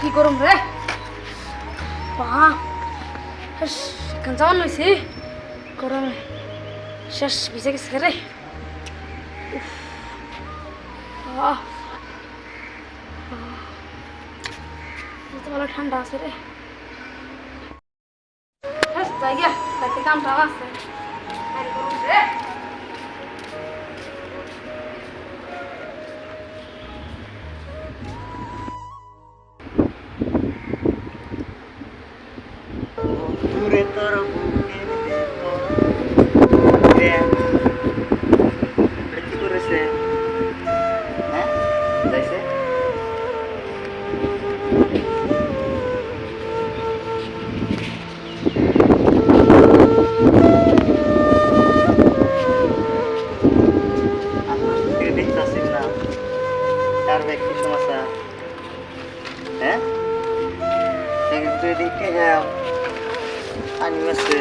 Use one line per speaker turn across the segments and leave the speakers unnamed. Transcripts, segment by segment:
কি করুম রে বাহ কেন যাওয়ান হয়েছি গরমে শেষ ভিজে গেছে রে ভালো ঠান্ডা আছে রে যাই গিয়া বাড়িতে কামটাও আছে রে
দূরে তোর বুকের কি করেছে হ্যাঁ যাইছে দেখতেছি না কার ব্যক্তি সমস্যা হ্যাঁ দেখে হ্যাঁ পানি আছে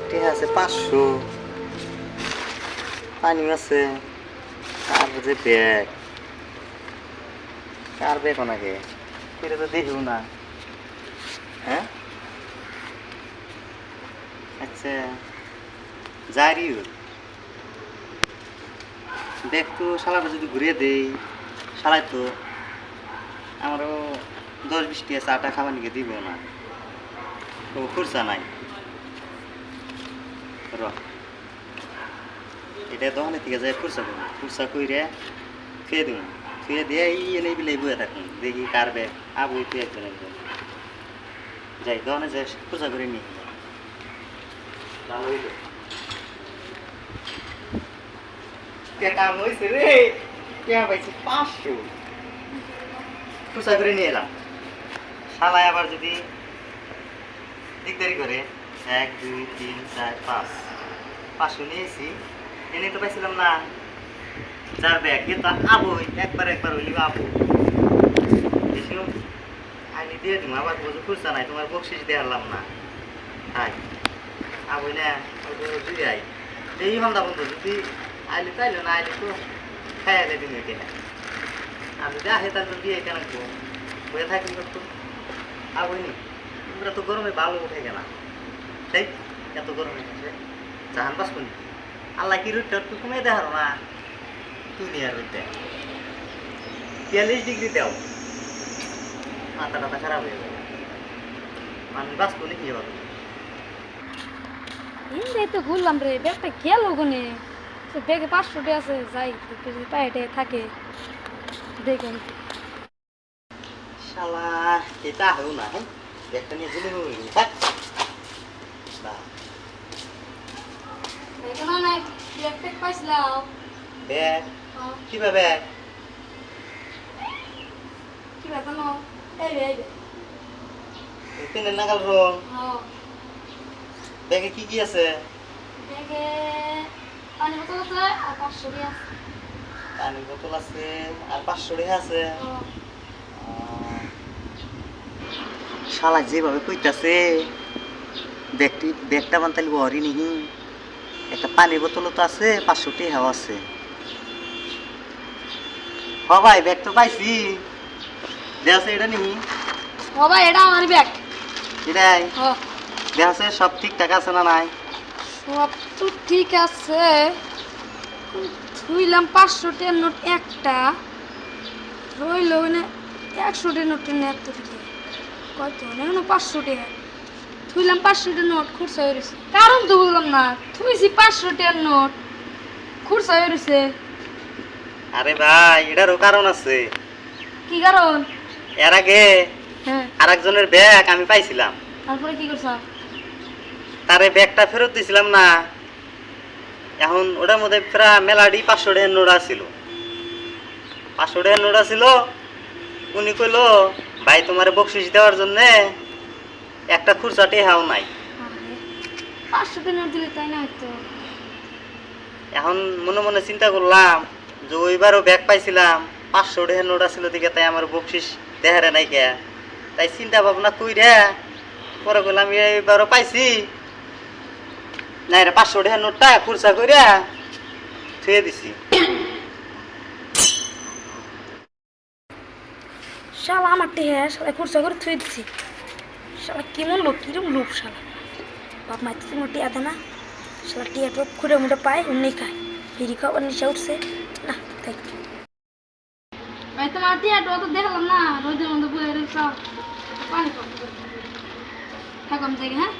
ঠিক আছে 500 পানি আছে কার যে ব্যাগ কার ব্যাগ ওনাকে ফিরে তো দেখিও না হ্যাঁ আচ্ছা জারিও ব্যাগ তো শালাটা যদি ঘুরিয়ে দেই শালাই তো আমারও 10-20 টাকা চাটা খাবার নিয়ে দিব না তো খুরসা নাই এটা দোকানে থেকে যাই খুরসা কইরে খেয়ে দেব খেয়ে দিয়ে এনে বিলে বয়ে থাকুন দেখি কার ব্যাগ আবু তুই একজন যাই দোকানে যাই খুরসা করে নি ভালো হইল কাম হয়েছে রে কে পাইছি 500 খুরসা করে নিয়ে এলাম শালায় আবার যদি দিকদারি করে 1 2 3 4 5 500 নিয়েছি এনে তো পাইছিলাম না যার ব্যাগ কিন্তু আবই একবার হইলি আবু এসে আইনি দিয়ে দিম আবার বুঝে খুঁজছা নাই তোমার বকশিস দিয়ে হারলাম না হাই আবই না যদি আই এই হন্দা বন্ধু যদি আইলে তাইলে না আইলে তো খাই আইলে দিন এটা আর যদি আসে তার দিয়ে কেন বয়ে থাকি করতো আবই নি তোমরা তো গরমে ভালো উঠে গেল সেই এত গরমে গেছে জাহান পাস করি আল্লাহ কি রোদটা একটু কমে দেখার না তুই নিয়ে রোদটা 43 ডিগ্রি দেও মাথা টাথা খারাপ হয়ে যাবে মানুষ বাস করলে কি হবে
এই তো ঘুরলাম রে ব্যাগটা গেল ওখানে ব্যাগে 500 টাকা আছে যাই পায়েটে থাকে দেখে
শালা এটা হও না হ্যাঁ ব্যাগটা নিয়ে ঘুরে ঘুরে থাক
এখানে না ব্যাগ পাইছিলাম
ব্যাগ কিবা ব্যাগ
কি ব্যাগ না এই
পেনের নাগাল রং
হ্যাঁ
ব্যাগে কি আছে
ব্যাগে পানি বোতল আছে আর 500 টাকা আছে
পানি বোতল আছে আর 500 টাকা আছে শালা যেভাবে কইতাছে ব্যাগটা বান্তালি বহরি নিহি একটা পানির বোতলও তো আছে 500 টাকাও আছে হ ভাই ব্যাগ তো পাইছি দেখছে এটা নিহি
ও ভাই এটা আমার ব্যাগ
এটাই
হ্যাঁ
দেখছে সব ঠিকঠাক আছে না নাই
সব তো ঠিক আছে থুইলাম 500 টাকার নোট একটা রইল না 100 টাকার নোট না এত থেকে কত না 500 টাকা থুইলাম 500 টাকার নোট খুরসা হয়ে গেছে কারণ তো বললাম না থুইছি 500 টাকার নোট খুরসা হয়ে গেছে
আরে ভাই এটারও কারণ আছে
কি কারণ
এর আগে
হ্যাঁ
আরেকজনের ব্যাগ আমি পাইছিলাম
তারপরে কি করছ
তারে ব্যাগটা ফেরত দিছিলাম না এখন ওটার মধ্যে প্রায় মেলাডি 500 টাকার নোট ছিল 500 টাকার নোট ছিল উনি কইল ভাই তোমার বকশিস দেওয়ার জন্য একটা খুরসা টেহাও নাই
500 টাকা নোট দিলে তাই না হয়তো
এখন মনে মনে চিন্তা করলাম যে ওইবারও ব্যাগ পাইছিলাম 500 টাকার নোট ছিল দিকে তাই আমার বকশিস দেহারে নাই কে তাই চিন্তা ভাবনা কইরা পরে বললাম এইবারও পাইছি না রে 500 টাকার নোটটা খুরসা কইরা থুয়ে দিছি
শালা আমার টেহে শালা খুরসা করে থুয়ে দিছি শালা কেমন লোক কিরম লোক শালা বাপ মাই তো মোটে আদে না শালা টিয়া টপ খুঁড়ে মুটে পায় অমনি খায় বিড়ি খাওয়ার নিশা উঠছে না তাই ভাই তোমার টিয়া টপ তো দেখলাম না রোদের মধ্যে বয়ে রেখে পানি থাকো আমি দেখি হ্যাঁ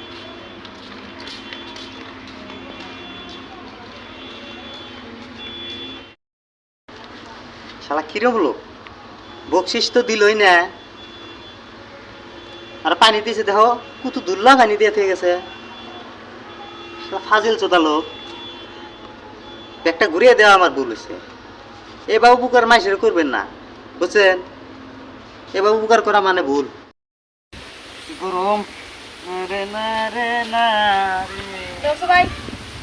শালা কিরম লোক বকশিস তো দিলই না আর পানি দিয়েছে দেখো কত দুল্লা পানি দিয়ে থেকে গেছে শালা ফাজিল চোদা লোক ব্যাগটা ঘুরিয়ে দেওয়া আমার ভুল হয়েছে এ বাবু বুকার মাইসের করবেন না বুঝছেন এ বাবু বুকার করা মানে ভুল গরম রে না রে না রে।
দেখো ভাই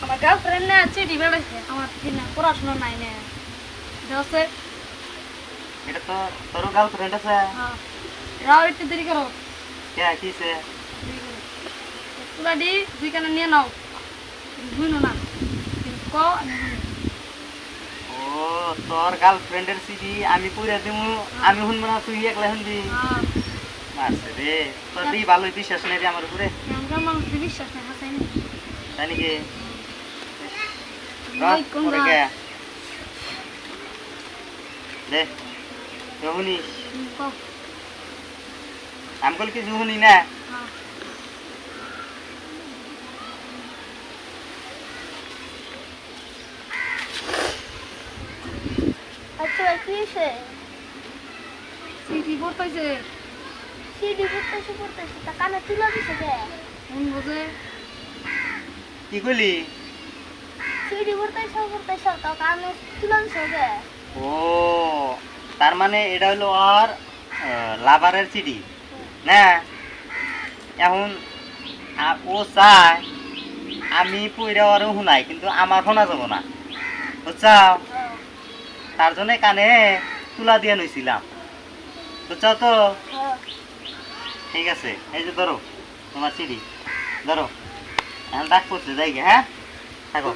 আমার গার্লফ্রেন্ড না আছে ডিবে আছে আমার দিন পড়াশোনা নাই না দেখো
এটা তো তোর গার্লফ্রেন্ড আছে
হ্যাঁ রাও একটু দেরি করো
কে কিছে
তুলা দি দুই কানে নিয়ে নাও বুঝলো না ক
ও তোর গার্লফ্রেন্ডের সিডি আমি পুরা দিমু আমি শুনবো না তুই একলা শুনবি আছে রে তোর দি ভালোই বিশ্বাস নেই রে আমার উপরে
আমরা মানুষ বিশ্বাস নাই হাসাই না
তাই নাকি
ভাই কোন
পরে কে দে রহুনি
কো
আমি বলি কি জুহুনি না
হ্যাঁ
আচ্ছা কি হয়েছে
সিটি পড়তেছে
সিডি পড়তেছে তা কানে তুলে দিছে কে
মন বোঝে
কি কইলি
সিডি পড়তেছে তা কানে তুলে দিছে কে
ও তার মানে এটা হলো আর লাভারের সিডি না এখন ও চায় আমি পইরা আরো শুনাই কিন্তু আমার শোনা যাব না বুঝছাও তার জন্য কানে তুলা দিয়ে নইছিলাম বুঝছাও তো ঠিক আছে এই যে ধরো তোমার সিডি ধরো এখন ডাক করছে যাই গে হ্যাঁ থাকো